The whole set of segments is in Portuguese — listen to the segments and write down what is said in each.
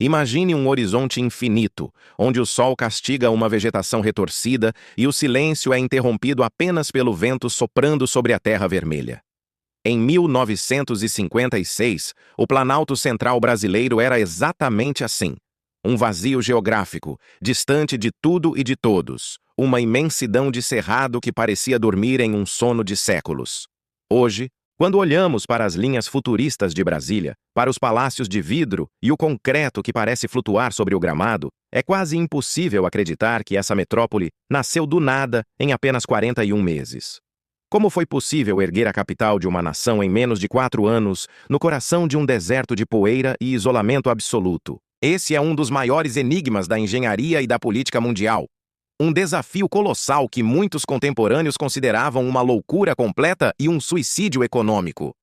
Imagine um horizonte infinito, onde o sol castiga uma vegetação retorcida e o silêncio é interrompido apenas pelo vento soprando sobre a terra vermelha. Em 1956, o Planalto Central brasileiro era exatamente assim. Um vazio geográfico, distante de tudo e de todos, uma imensidão de cerrado que parecia dormir em um sono de séculos. Hoje, quando olhamos para as linhas futuristas de Brasília, para os palácios de vidro e o concreto que parece flutuar sobre o gramado, é quase impossível acreditar que essa metrópole nasceu do nada em apenas 41 meses. Como foi possível erguer a capital de uma nação em menos de 4 anos, no coração de um deserto de poeira e isolamento absoluto? Esse é um dos maiores enigmas da engenharia e da política mundial. Um desafio colossal que muitos contemporâneos consideravam uma loucura completa e um suicídio econômico.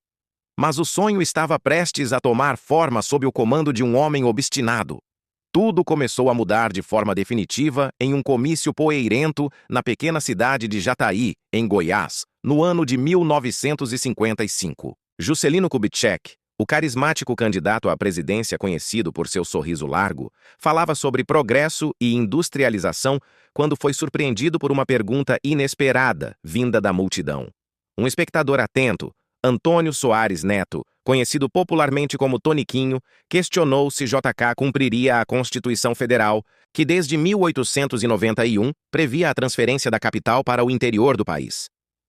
Mas o sonho estava prestes a tomar forma sob o comando de um homem obstinado. Tudo começou a mudar de forma definitiva em um comício poeirento na pequena cidade de Jataí, em Goiás, no ano de 1955. Juscelino Kubitschek, o carismático candidato à presidência conhecido por seu sorriso largo, falava sobre progresso e industrialização quando foi surpreendido por uma pergunta inesperada vinda da multidão. Um espectador atento, Antônio Soares Neto, conhecido popularmente como Toniquinho, questionou se JK cumpriria a Constituição Federal, que desde 1891 previa a transferência da capital para o interior do país.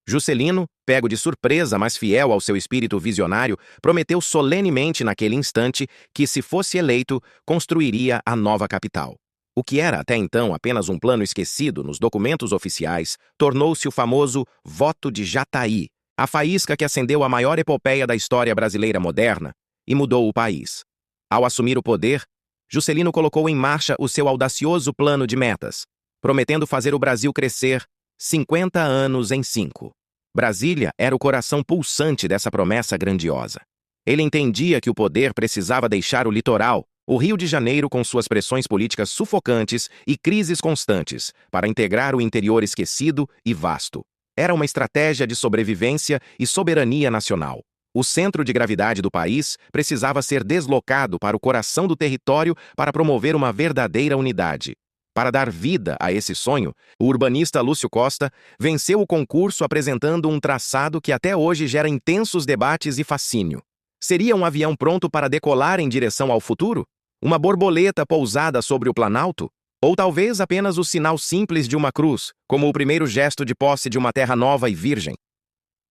Juscelino, pego de surpresa, mas fiel ao seu espírito visionário, prometeu solenemente naquele instante que, se fosse eleito, construiria a nova capital. O que era até então apenas um plano esquecido nos documentos oficiais, tornou-se o famoso Voto de Jataí, a faísca que acendeu a maior epopeia da história brasileira moderna e mudou o país. Ao assumir o poder, Juscelino colocou em marcha o seu audacioso plano de metas, prometendo fazer o Brasil crescer 50 anos em 5. Brasília era o coração pulsante dessa promessa grandiosa. Ele entendia que o poder precisava deixar o litoral, o Rio de Janeiro com suas pressões políticas sufocantes e crises constantes, para integrar o interior esquecido e vasto. Era uma estratégia de sobrevivência e soberania nacional. O centro de gravidade do país precisava ser deslocado para o coração do território para promover uma verdadeira unidade. Para dar vida a esse sonho, o urbanista Lúcio Costa venceu o concurso apresentando um traçado que até hoje gera intensos debates e fascínio. Seria um avião pronto para decolar em direção ao futuro? Uma borboleta pousada sobre o Planalto? Ou talvez apenas o sinal simples de uma cruz, como o primeiro gesto de posse de uma terra nova e virgem?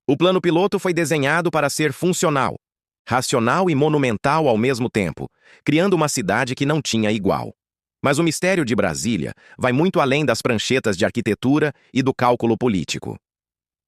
O plano piloto foi desenhado para ser funcional, racional e monumental ao mesmo tempo, criando uma cidade que não tinha igual. Mas o mistério de Brasília vai muito além das pranchetas de arquitetura e do cálculo político.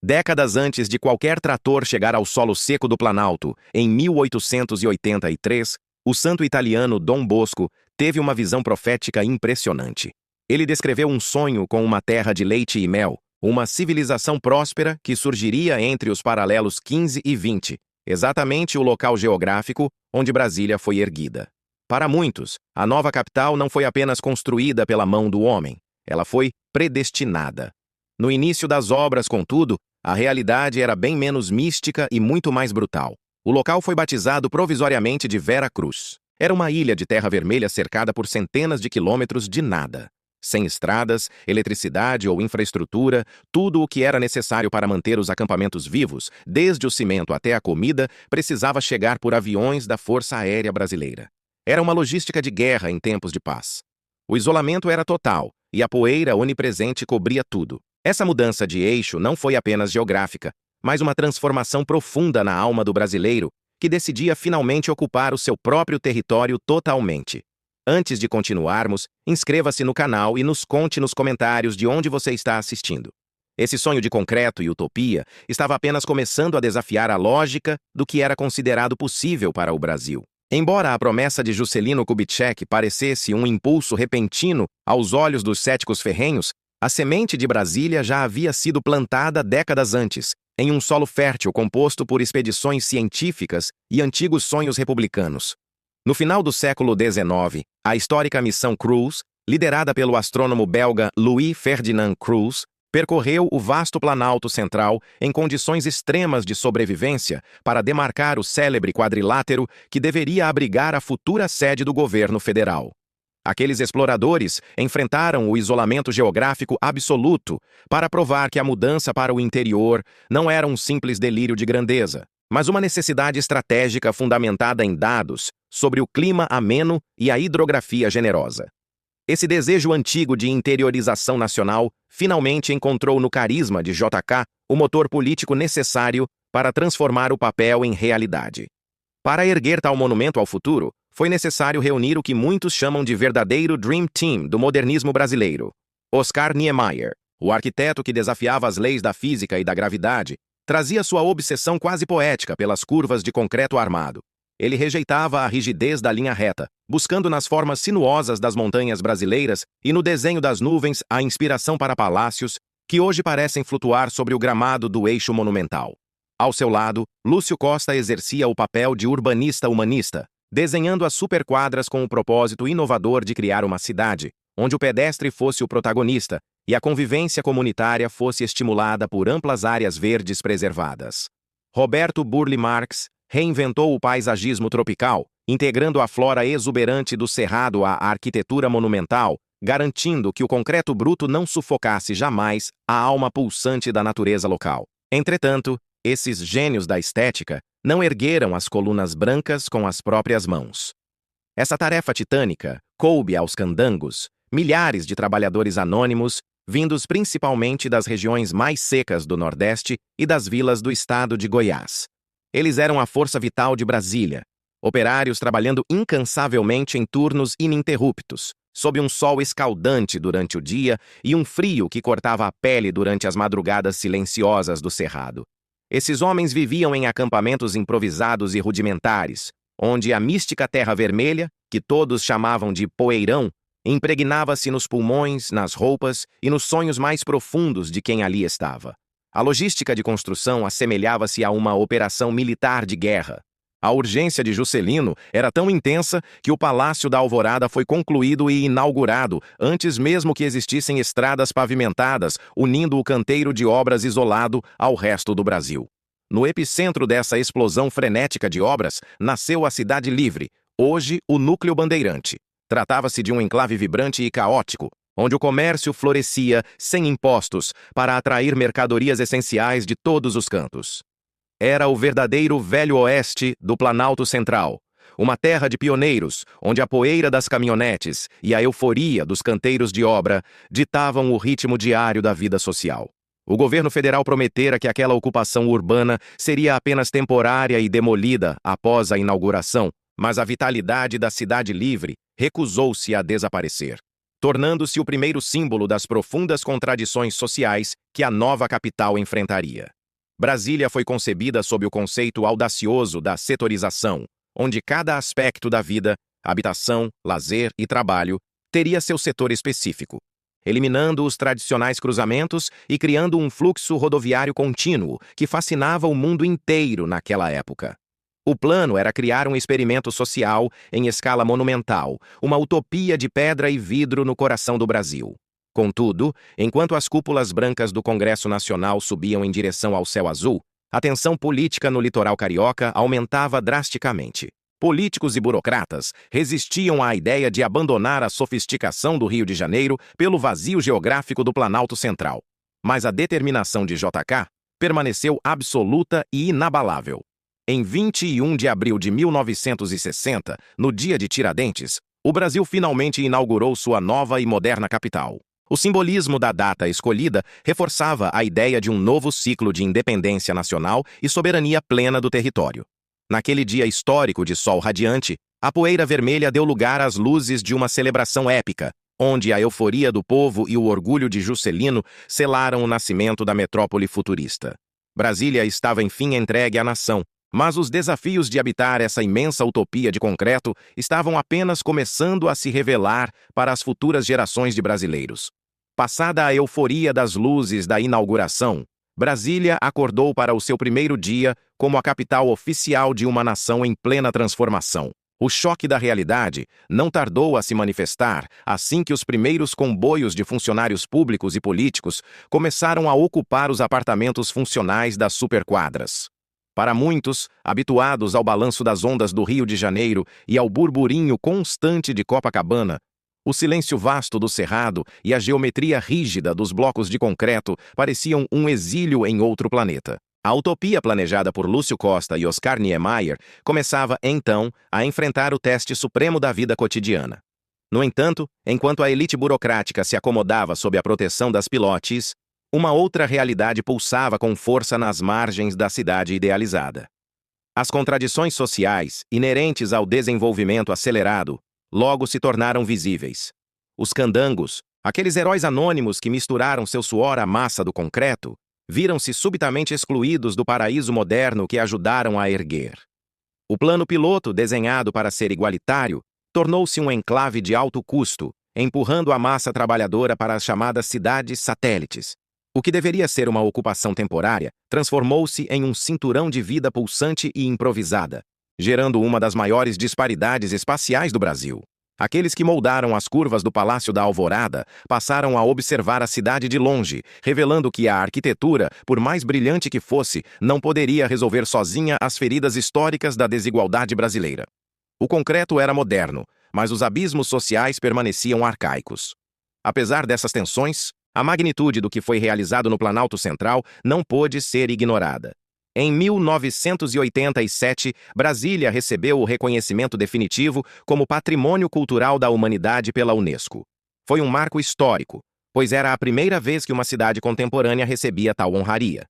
Décadas antes de qualquer trator chegar ao solo seco do Planalto, em 1883, o santo italiano Dom Bosco teve uma visão profética impressionante. Ele descreveu um sonho com uma terra de leite e mel, uma civilização próspera que surgiria entre os paralelos 15 e 20, exatamente o local geográfico onde Brasília foi erguida. Para muitos, a nova capital não foi apenas construída pela mão do homem, ela foi predestinada. No início das obras, contudo, a realidade era bem menos mística e muito mais brutal. O local foi batizado provisoriamente de Vera Cruz. Era uma ilha de terra vermelha cercada por centenas de quilômetros de nada. Sem estradas, eletricidade ou infraestrutura, tudo o que era necessário para manter os acampamentos vivos, desde o cimento até a comida, precisava chegar por aviões da Força Aérea Brasileira. Era uma logística de guerra em tempos de paz. O isolamento era total, e a poeira onipresente cobria tudo. Essa mudança de eixo não foi apenas geográfica, mas uma transformação profunda na alma do brasileiro, que decidia finalmente ocupar o seu próprio território totalmente. Antes de continuarmos, inscreva-se no canal e nos conte nos comentários de onde você está assistindo. Esse sonho de concreto e utopia estava apenas começando a desafiar a lógica do que era considerado possível para o Brasil. Embora a promessa de Juscelino Kubitschek parecesse um impulso repentino aos olhos dos céticos ferrenhos, a semente de Brasília já havia sido plantada décadas antes, em um solo fértil composto por expedições científicas e antigos sonhos republicanos. No final do século XIX, a histórica missão Cruz, liderada pelo astrônomo belga Louis Ferdinand Cruz, Percorreu o vasto Planalto Central em condições extremas de sobrevivência para demarcar o célebre quadrilátero que deveria abrigar a futura sede do governo federal. Aqueles exploradores enfrentaram o isolamento geográfico absoluto para provar que a mudança para o interior não era um simples delírio de grandeza, mas uma necessidade estratégica fundamentada em dados sobre o clima ameno e a hidrografia generosa. Esse desejo antigo de interiorização nacional finalmente encontrou no carisma de JK o motor político necessário para transformar o papel em realidade. Para erguer tal monumento ao futuro, foi necessário reunir o que muitos chamam de verdadeiro Dream Team do modernismo brasileiro. Oscar Niemeyer, o arquiteto que desafiava as leis da física e da gravidade, trazia sua obsessão quase poética pelas curvas de concreto armado. Ele rejeitava a rigidez da linha reta, buscando nas formas sinuosas das montanhas brasileiras e no desenho das nuvens a inspiração para palácios que hoje parecem flutuar sobre o gramado do eixo monumental. Ao seu lado, Lúcio Costa exercia o papel de urbanista humanista, desenhando as superquadras com o propósito inovador de criar uma cidade, onde o pedestre fosse o protagonista e a convivência comunitária fosse estimulada por amplas áreas verdes preservadas. Roberto Burle Marx reinventou o paisagismo tropical, integrando a flora exuberante do cerrado à arquitetura monumental, garantindo que o concreto bruto não sufocasse jamais a alma pulsante da natureza local. Entretanto, esses gênios da estética não ergueram as colunas brancas com as próprias mãos. Essa tarefa titânica coube aos candangos, milhares de trabalhadores anônimos, vindos principalmente das regiões mais secas do Nordeste e das vilas do estado de Goiás. Eles eram a força vital de Brasília, operários trabalhando incansavelmente em turnos ininterruptos, sob um sol escaldante durante o dia e um frio que cortava a pele durante as madrugadas silenciosas do cerrado. Esses homens viviam em acampamentos improvisados e rudimentares, onde a mística terra vermelha, que todos chamavam de poeirão, impregnava-se nos pulmões, nas roupas e nos sonhos mais profundos de quem ali estava. A logística de construção assemelhava-se a uma operação militar de guerra. A urgência de Juscelino era tão intensa que o Palácio da Alvorada foi concluído e inaugurado antes mesmo que existissem estradas pavimentadas, unindo o canteiro de obras isolado ao resto do Brasil. No epicentro dessa explosão frenética de obras, nasceu a Cidade Livre, hoje o Núcleo Bandeirante. Tratava-se de um enclave vibrante e caótico, onde o comércio florescia sem impostos para atrair mercadorias essenciais de todos os cantos. Era o verdadeiro Velho Oeste do Planalto Central, uma terra de pioneiros, onde a poeira das caminhonetes e a euforia dos canteiros de obra ditavam o ritmo diário da vida social. O governo federal prometera que aquela ocupação urbana seria apenas temporária e demolida após a inauguração, mas a vitalidade da Cidade Livre recusou-se a desaparecer, tornando-se o primeiro símbolo das profundas contradições sociais que a nova capital enfrentaria. Brasília foi concebida sob o conceito audacioso da setorização, onde cada aspecto da vida, habitação, lazer e trabalho, teria seu setor específico, eliminando os tradicionais cruzamentos e criando um fluxo rodoviário contínuo que fascinava o mundo inteiro naquela época. O plano era criar um experimento social em escala monumental, uma utopia de pedra e vidro no coração do Brasil. Contudo, enquanto as cúpulas brancas do Congresso Nacional subiam em direção ao céu azul, a tensão política no litoral carioca aumentava drasticamente. Políticos e burocratas resistiam à ideia de abandonar a sofisticação do Rio de Janeiro pelo vazio geográfico do Planalto Central. Mas a determinação de JK permaneceu absoluta e inabalável. Em 21 de abril de 1960, no dia de Tiradentes, o Brasil finalmente inaugurou sua nova e moderna capital. O simbolismo da data escolhida reforçava a ideia de um novo ciclo de independência nacional e soberania plena do território. Naquele dia histórico de sol radiante, a poeira vermelha deu lugar às luzes de uma celebração épica, onde a euforia do povo e o orgulho de Juscelino selaram o nascimento da metrópole futurista. Brasília estava enfim entregue à nação, mas os desafios de habitar essa imensa utopia de concreto estavam apenas começando a se revelar para as futuras gerações de brasileiros. Passada a euforia das luzes da inauguração, Brasília acordou para o seu primeiro dia como a capital oficial de uma nação em plena transformação. O choque da realidade não tardou a se manifestar assim que os primeiros comboios de funcionários públicos e políticos começaram a ocupar os apartamentos funcionais das superquadras. Para muitos, habituados ao balanço das ondas do Rio de Janeiro e ao burburinho constante de Copacabana, o silêncio vasto do cerrado e a geometria rígida dos blocos de concreto pareciam um exílio em outro planeta. A utopia planejada por Lúcio Costa e Oscar Niemeyer começava, então, a enfrentar o teste supremo da vida cotidiana. No entanto, enquanto a elite burocrática se acomodava sob a proteção das pilotes, uma outra realidade pulsava com força nas margens da cidade idealizada. As contradições sociais, inerentes ao desenvolvimento acelerado, logo se tornaram visíveis. Os candangos, aqueles heróis anônimos que misturaram seu suor à massa do concreto, viram-se subitamente excluídos do paraíso moderno que ajudaram a erguer. O plano piloto, desenhado para ser igualitário, tornou-se um enclave de alto custo, empurrando a massa trabalhadora para as chamadas cidades satélites. O que deveria ser uma ocupação temporária transformou-se em um cinturão de vida pulsante e improvisada, gerando uma das maiores disparidades espaciais do Brasil. Aqueles que moldaram as curvas do Palácio da Alvorada passaram a observar a cidade de longe, revelando que a arquitetura, por mais brilhante que fosse, não poderia resolver sozinha as feridas históricas da desigualdade brasileira. O concreto era moderno, mas os abismos sociais permaneciam arcaicos. Apesar dessas tensões, a magnitude do que foi realizado no Planalto Central não pôde ser ignorada. Em 1987, Brasília recebeu o reconhecimento definitivo como Patrimônio Cultural da Humanidade pela Unesco. Foi um marco histórico, pois era a primeira vez que uma cidade contemporânea recebia tal honraria.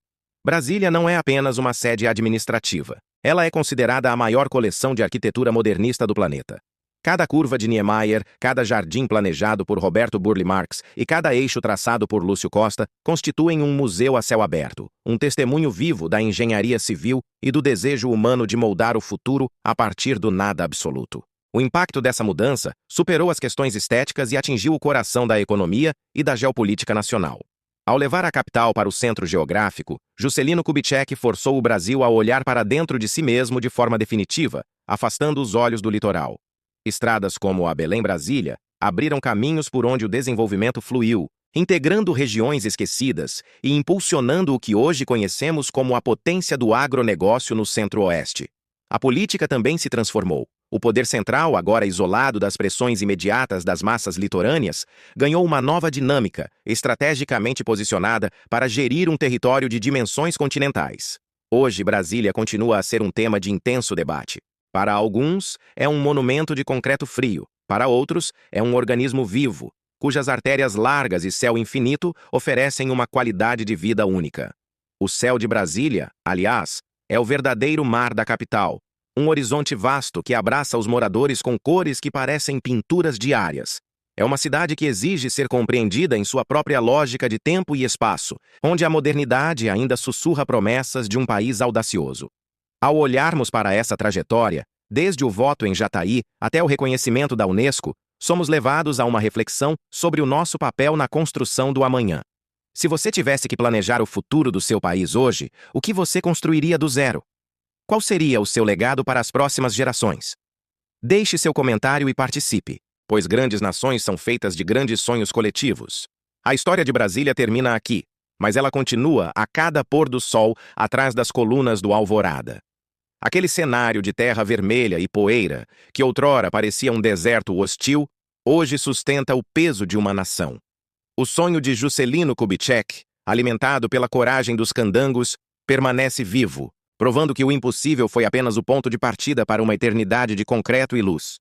Brasília não é apenas uma sede administrativa. Ela é considerada a maior coleção de arquitetura modernista do planeta. Cada curva de Niemeyer, cada jardim planejado por Roberto Burle Marx e cada eixo traçado por Lúcio Costa constituem um museu a céu aberto, um testemunho vivo da engenharia civil e do desejo humano de moldar o futuro a partir do nada absoluto. O impacto dessa mudança superou as questões estéticas e atingiu o coração da economia e da geopolítica nacional. Ao levar a capital para o centro geográfico, Juscelino Kubitschek forçou o Brasil a olhar para dentro de si mesmo de forma definitiva, afastando os olhos do litoral. Estradas como a Belém-Brasília abriram caminhos por onde o desenvolvimento fluiu, integrando regiões esquecidas e impulsionando o que hoje conhecemos como a potência do agronegócio no Centro-Oeste. A política também se transformou. O poder central, agora isolado das pressões imediatas das massas litorâneas, ganhou uma nova dinâmica, estrategicamente posicionada para gerir um território de dimensões continentais. Hoje, Brasília continua a ser um tema de intenso debate. Para alguns, é um monumento de concreto frio. Para outros, é um organismo vivo, cujas artérias largas e céu infinito oferecem uma qualidade de vida única. O céu de Brasília, aliás, é o verdadeiro mar da capital, um horizonte vasto que abraça os moradores com cores que parecem pinturas diárias. É uma cidade que exige ser compreendida em sua própria lógica de tempo e espaço, onde a modernidade ainda sussurra promessas de um país audacioso. Ao olharmos para essa trajetória, desde o voto em Jataí até o reconhecimento da Unesco, somos levados a uma reflexão sobre o nosso papel na construção do amanhã. Se você tivesse que planejar o futuro do seu país hoje, o que você construiria do zero? Qual seria o seu legado para as próximas gerações? Deixe seu comentário e participe, pois grandes nações são feitas de grandes sonhos coletivos. A história de Brasília termina aqui, mas ela continua a cada pôr do sol atrás das colunas do Alvorada. Aquele cenário de terra vermelha e poeira, que outrora parecia um deserto hostil, hoje sustenta o peso de uma nação. O sonho de Juscelino Kubitschek, alimentado pela coragem dos candangos, permanece vivo, provando que o impossível foi apenas o ponto de partida para uma eternidade de concreto e luz.